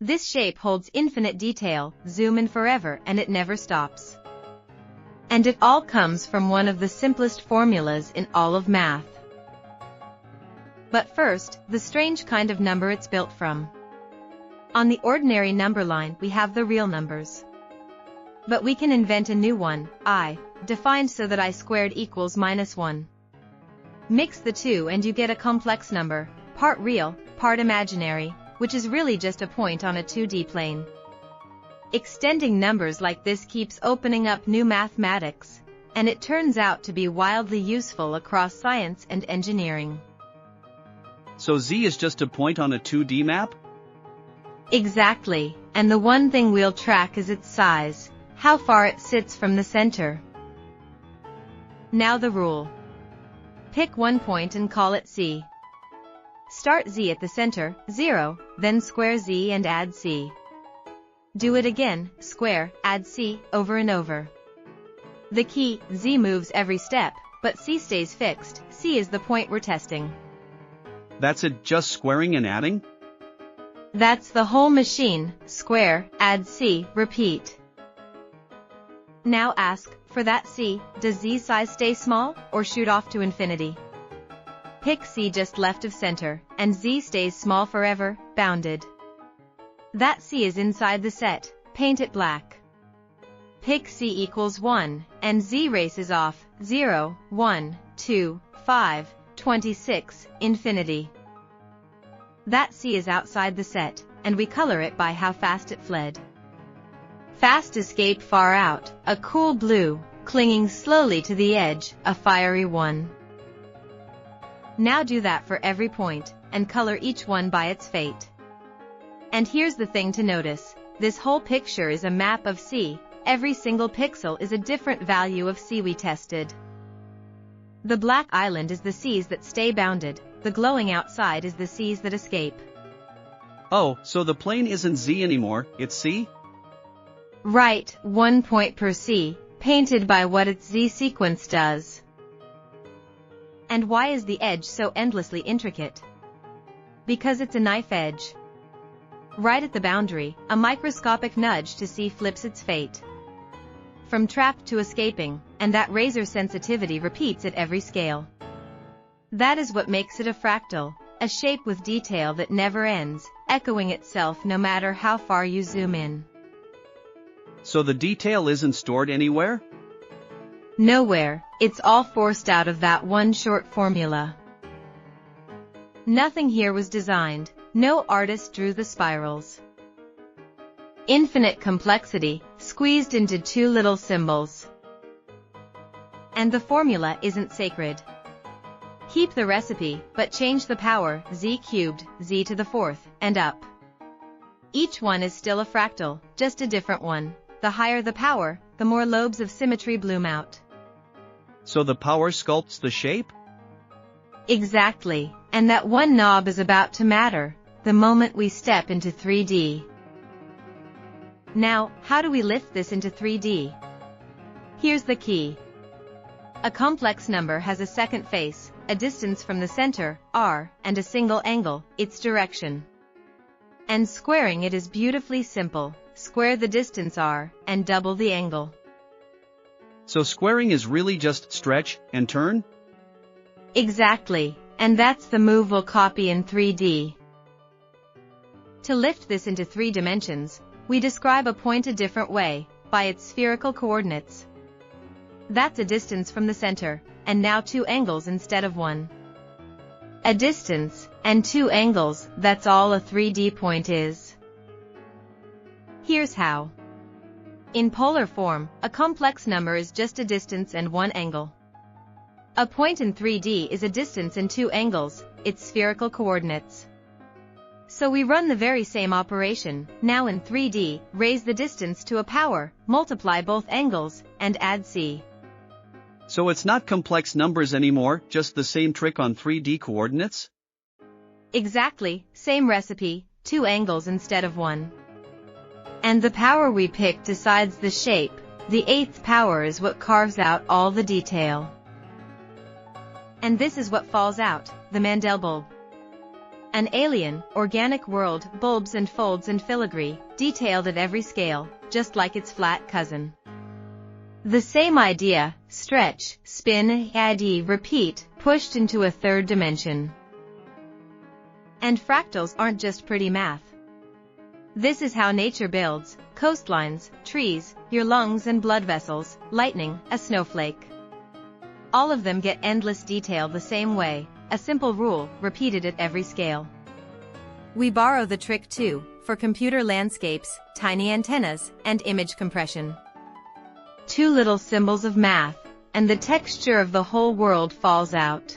This shape holds infinite detail, zoom in forever and it never stops. And it all comes from one of the simplest formulas in all of math. But first, the strange kind of number it's built from. On the ordinary number line we have the real numbers. But we can invent a new one, I, defined so that I squared equals -1. Mix the two and you get a complex number, part real, part imaginary, which is really just a point on a 2D plane. Extending numbers like this keeps opening up new mathematics, and it turns out to be wildly useful across science and engineering. So z is just a point on a 2D map? Exactly, and the one thing we'll track is its size, how far it sits from the center. Now the rule. Pick one point and call it C. Start z at the center, 0, then square z and add c. Do it again, square, add c, over and over. The key, z moves every step, but c stays fixed. C is the point we're testing. That's it, just squaring and adding? That's the whole machine, square, add c, repeat. Now ask, for that c, does z size stay small, or shoot off to infinity? Pick c just left of center, and z stays small forever, bounded. That c is inside the set, paint it black. Pick c equals 1, and z races off, 0, 1, 2, 5, 26, infinity. That c is outside the set, and we color it by how fast it fled. Fast escape far out, a cool blue, clinging slowly to the edge, a fiery one. Now do that for every point, and color each one by its fate. And here's the thing to notice, this whole picture is a map of C, every single pixel is a different value of C we tested. The black island is the C's that stay bounded, the glowing outside is the C's that escape. Oh, so the plane isn't Z anymore, it's C? Right, 1 point per C, painted by what its Z sequence does. And why is the edge so endlessly intricate? Because it's a knife edge. Right at the boundary, a microscopic nudge to C flips its fate. From trapped to escaping, and that razor sensitivity repeats at every scale. That is what makes it a fractal, a shape with detail that never ends, echoing itself no matter how far you zoom in. So the detail isn't stored anywhere? Nowhere, it's all forced out of that one short formula. Nothing here was designed, no artist drew the spirals. Infinite complexity, squeezed into two little symbols. And the formula isn't sacred. Keep the recipe, but change the power, z cubed, z to the fourth, and up. Each one is still a fractal, just a different one. The higher the power, the more lobes of symmetry bloom out. So the power sculpts the shape? Exactly, and that one knob is about to matter, the moment we step into 3D. Now, how do we lift this into 3D? Here's the key. A complex number has a second face, a distance from the center, r, and a single angle, its direction. And squaring it is beautifully simple. Square the distance r, and double the angle. So squaring is really just stretch and turn? Exactly, and that's the move we'll copy in 3D. To lift this into 3 dimensions, we describe a point a different way, by its spherical coordinates. That's a distance from the center, and now 2 angles instead of 1. A distance, and 2 angles, that's all a 3D point is. Here's how. In polar form, a complex number is just a distance and 1 angle. A point in 3D is a distance and 2 angles, its spherical coordinates. So we run the very same operation, now in 3D, raise the distance to a power, multiply both angles, and add c. So it's not complex numbers anymore, just the same trick on 3D coordinates? Exactly, same recipe, 2 angles instead of 1. And the power we pick decides the shape, the 8th power is what carves out all the detail. And this is what falls out, the Mandelbulb. An alien, organic world, bulbs and folds and filigree, detailed at every scale, just like its flat cousin. The same idea, stretch, spin, add, repeat, pushed into a third dimension. And fractals aren't just pretty math. This is how nature builds: coastlines, trees, your lungs and blood vessels, lightning, a snowflake. All of them get endless detail the same way, a simple rule, repeated at every scale. We borrow the trick too, for computer landscapes, tiny antennas, and image compression. 2 little symbols of math, and the texture of the whole world falls out.